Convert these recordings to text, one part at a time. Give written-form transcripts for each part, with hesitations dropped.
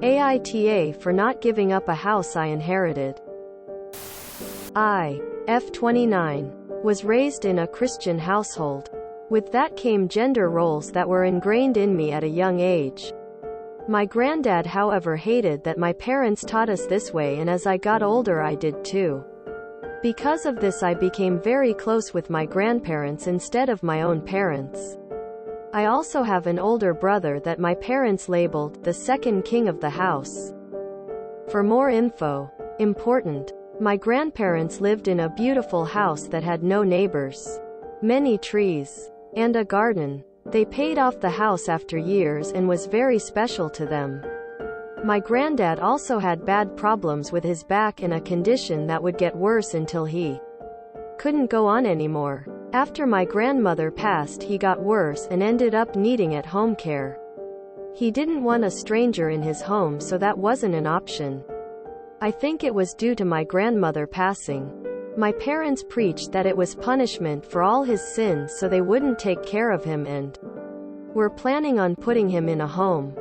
AITA for not giving up a house I inherited. I, F29, was raised in a Christian household. With that came gender roles that were ingrained in me at a young age. My granddad, however, hated that my parents taught us this way, and as I got older I did too. Because of this I became very close with my grandparents instead of my own parents. I also have an older brother that my parents labeled the second king of the house. For more info, important, my grandparents lived in a beautiful house that had no neighbors, many trees, and a garden. They paid off the house after years and was very special to them. My granddad also had bad problems with his back and a condition that would get worse until he couldn't go on anymore. After my grandmother passed, he got worse and ended up needing at-home care. He didn't want a stranger in his home, so that wasn't an option. I think it was due to my grandmother passing. My parents preached that it was punishment for all his sins, so they wouldn't take care of him and were planning on putting him in a home.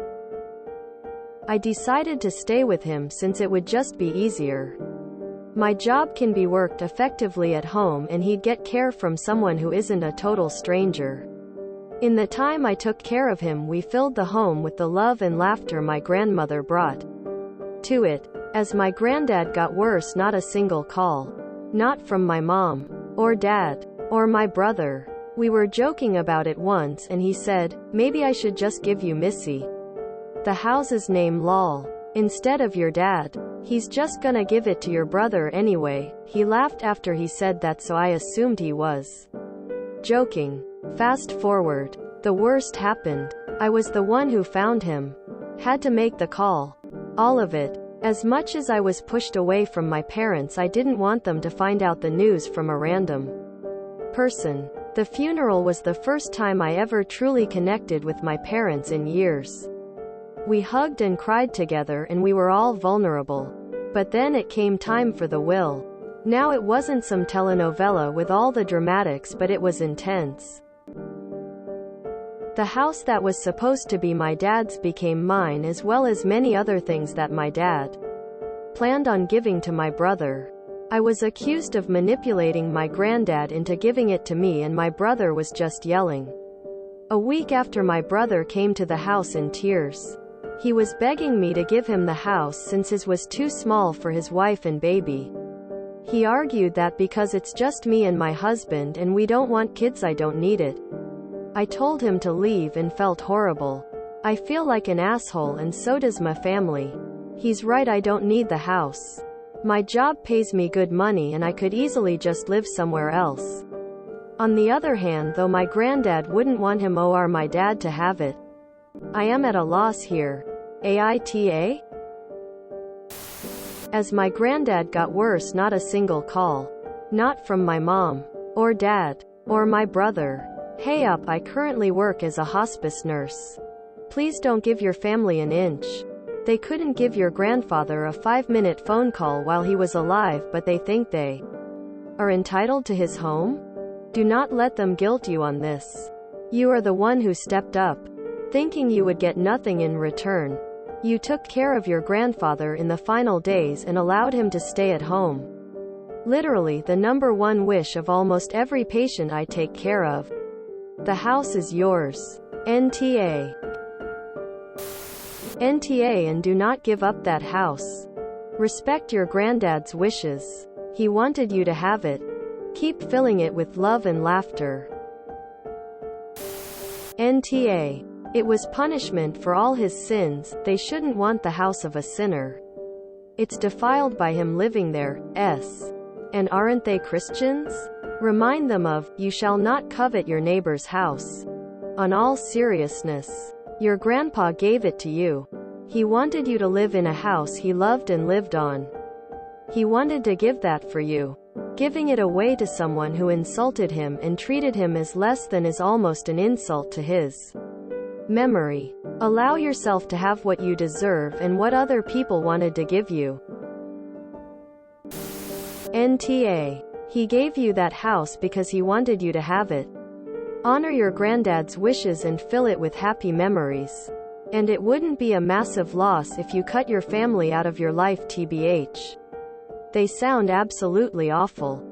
I decided to stay with him since it would just be easier. My job can be worked effectively at home and he'd get care from someone who isn't a total stranger. In the time I took care of him, we filled the home with the love and laughter my grandmother brought to it. As my granddad got worse, not a single call. Not from my mom, or dad, or my brother. We were joking about it once and he said, "Maybe I should just give you Missy, the house's name, lol, instead of your dad. He's just gonna give it to your brother anyway." He laughed after he said that, so I assumed he was joking. Fast forward. The worst happened. I was the one who found him. Had to make the call. All of it. As much as I was pushed away from my parents, I didn't want them to find out the news from a random person. The funeral was the first time I ever truly connected with my parents in years. We hugged and cried together and we were all vulnerable. But then it came time for the will. Now it wasn't some telenovela with all the dramatics, but it was intense. The house that was supposed to be my dad's became mine, as well as many other things that my dad planned on giving to my brother. I was accused of manipulating my granddad into giving it to me, and my brother was just yelling. A week after, my brother came to the house in tears. He was begging me to give him the house since his was too small for his wife and baby. He argued that because it's just me and my husband and we don't want kids, I don't need it. I told him to leave and felt horrible. I feel like an asshole, and so does my family. He's right, I don't need the house. My job pays me good money and I could easily just live somewhere else. On the other hand, though, my granddad wouldn't want him or my dad to have it. I am at a loss here. AITA? As my granddad got worse, not a single call. Not from my mom, or dad, or my brother. "Hey up, I currently work as a hospice nurse. Please don't give your family an inch." They couldn't give your grandfather a 5-minute phone call while he was alive, but they think they are entitled to his home? Do not let them guilt you on this. You are the one who stepped up, thinking you would get nothing in return. You took care of your grandfather in the final days and allowed him to stay at home. Literally the #1 wish of almost every patient I take care of. The house is yours. NTA. NTA, and do not give up that house. Respect your granddad's wishes. He wanted you to have it. Keep filling it with love and laughter. NTA. It was punishment for all his sins. They shouldn't want the house of a sinner. It's defiled by him living there. And aren't they Christians? Remind them of, "You shall not covet your neighbor's house." On all seriousness, your grandpa gave it to you. He wanted you to live in a house he loved and lived on. He wanted to give that for you. Giving it away to someone who insulted him and treated him as less than is almost an insult to his memory. Allow yourself to have what you deserve and what other people wanted to give you. NTA. He gave you that house because he wanted you to have it. Honor your granddad's wishes and fill it with happy memories. And it wouldn't be a massive loss if you cut your family out of your life, tbh. They sound absolutely awful.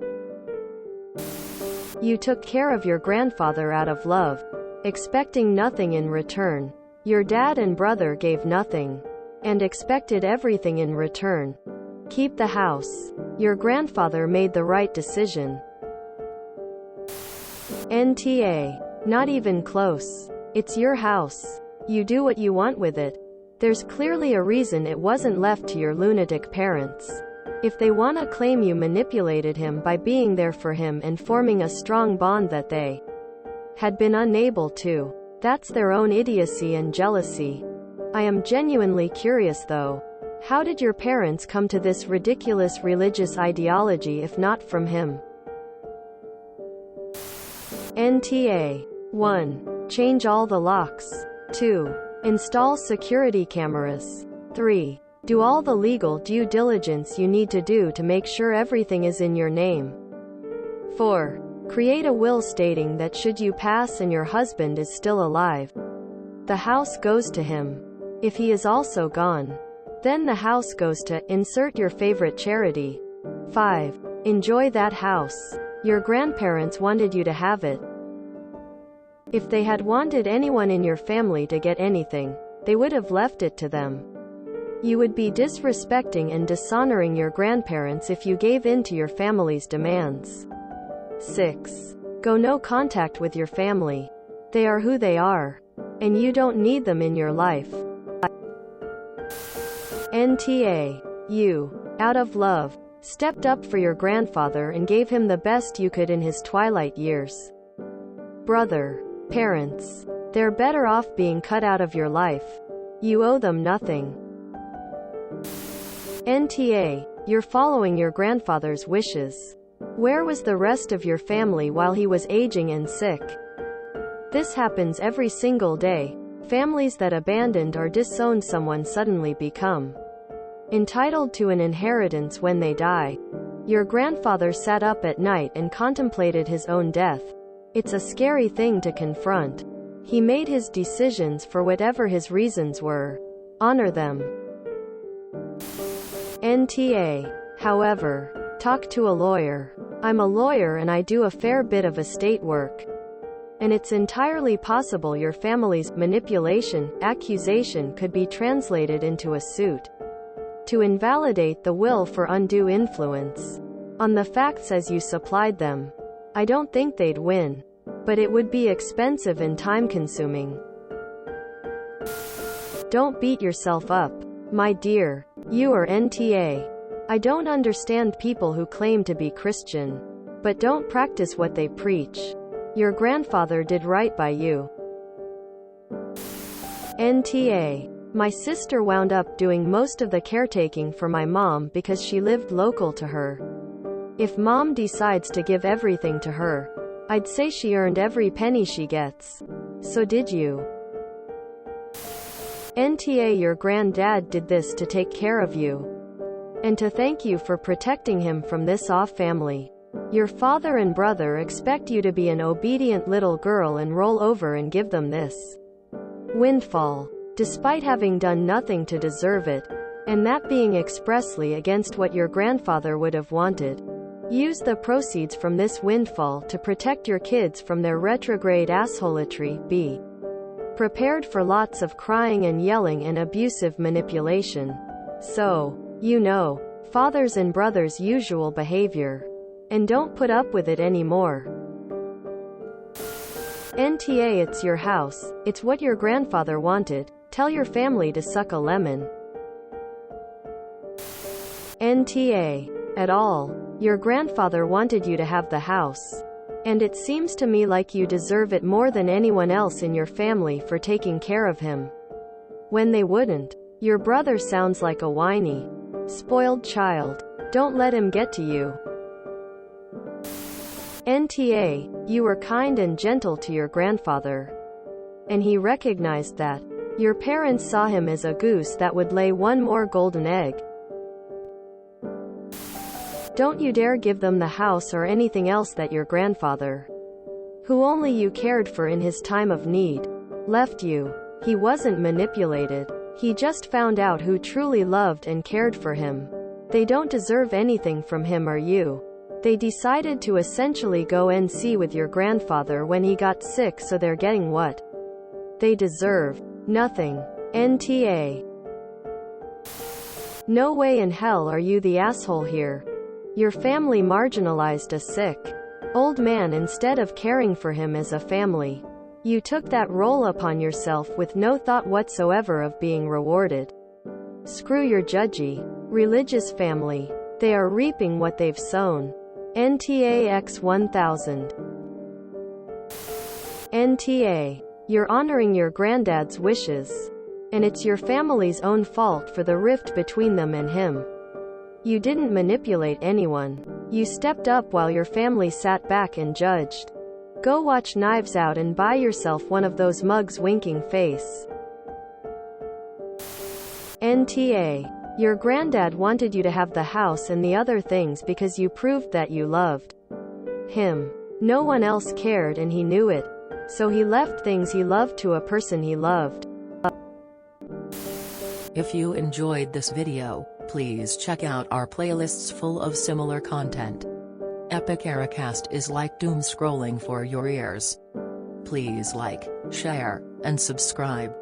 You took care of your grandfather out of love, expecting nothing in return. Your dad and brother gave nothing, and expected everything in return. Keep the house. Your grandfather made the right decision. NTA. Not even close. It's your house. You do what you want with it. There's clearly a reason it wasn't left to your lunatic parents. If they want to claim you manipulated him by being there for him and forming a strong bond that they had been unable to, that's their own idiocy and jealousy. I am genuinely curious though. How did your parents come to this ridiculous religious ideology if not from him? NTA. 1. Change all the locks. 2. Install security cameras. 3. Do all the legal due diligence you need to do to make sure everything is in your name. 4. Create a will stating that should you pass and your husband is still alive, the house goes to him. If he is also gone, then the house goes to insert your favorite charity. 5. Enjoy that house. Your grandparents wanted you to have it. If they had wanted anyone in your family to get anything, they would have left it to them. You would be disrespecting and dishonoring your grandparents if you gave in to your family's demands. 6. Go no contact with your family. They are who they are, and you don't need them in your life. NTA. You, out of love, stepped up for your grandfather and gave him the best you could in his twilight years. Brother. Parents. They're better off being cut out of your life. You owe them nothing. NTA. You're following your grandfather's wishes. Where was the rest of your family while he was aging and sick? This happens every single day. Families that abandoned or disowned someone suddenly become entitled to an inheritance when they die. Your grandfather sat up at night and contemplated his own death. It's a scary thing to confront. He made his decisions for whatever his reasons were. Honor them. NTA. However, talk to a lawyer. I'm a lawyer and I do a fair bit of estate work. And it's entirely possible your family's manipulation accusation could be translated into a suit to invalidate the will for undue influence on the facts as you supplied them. I don't think they'd win, but it would be expensive and time-consuming. Don't beat yourself up, my dear. You are NTA. I don't understand people who claim to be Christian, but don't practice what they preach. Your grandfather did right by you. NTA. My sister wound up doing most of the caretaking for my mom because she lived local to her. If mom decides to give everything to her, I'd say she earned every penny she gets. So did you. NTA. Your granddad did this to take care of you, and to thank you for protecting him from this off family. Your father and brother expect you to be an obedient little girl and roll over and give them this windfall, despite having done nothing to deserve it, and that being expressly against what your grandfather would have wanted. Use the proceeds from this windfall to protect your kids from their retrograde assholetry. Be prepared for lots of crying and yelling and abusive manipulation. So, you know, fathers and brothers' usual behavior. And don't put up with it anymore. NTA. It's your house. It's what your grandfather wanted. Tell your family to suck a lemon. NTA. At all. Your grandfather wanted you to have the house. And it seems to me like you deserve it more than anyone else in your family for taking care of him when they wouldn't. Your brother sounds like a whiny, spoiled child. Don't let him get to you. NTA. You were kind and gentle to your grandfather, and he recognized that. Your parents saw him as a goose that would lay one more golden egg. Don't you dare give them the house or anything else that your grandfather, who only you cared for in his time of need, left you. He wasn't manipulated. He just found out who truly loved and cared for him. They don't deserve anything from him or you. They decided to essentially go NC with your grandfather when he got sick, so they're getting what they deserve. Nothing. NTA. No way in hell are you the asshole here. Your family marginalized a sick old man instead of caring for him as a family. You took that role upon yourself with no thought whatsoever of being rewarded. Screw your judgy, religious family. They are reaping what they've sown. NTA X 1000. NTA. You're honoring your granddad's wishes. And it's your family's own fault for the rift between them and him. You didn't manipulate anyone. You stepped up while your family sat back and judged. Go watch Knives Out and buy yourself one of those mugs winking face. NTA. Your granddad wanted you to have the house and the other things because you proved that you loved him. No one else cared and he knew it. So he left things he loved to a person he loved. If you enjoyed this video, please check out our playlists full of similar content. Epic Ericast is like doom scrolling for your ears. Please like, share, and subscribe.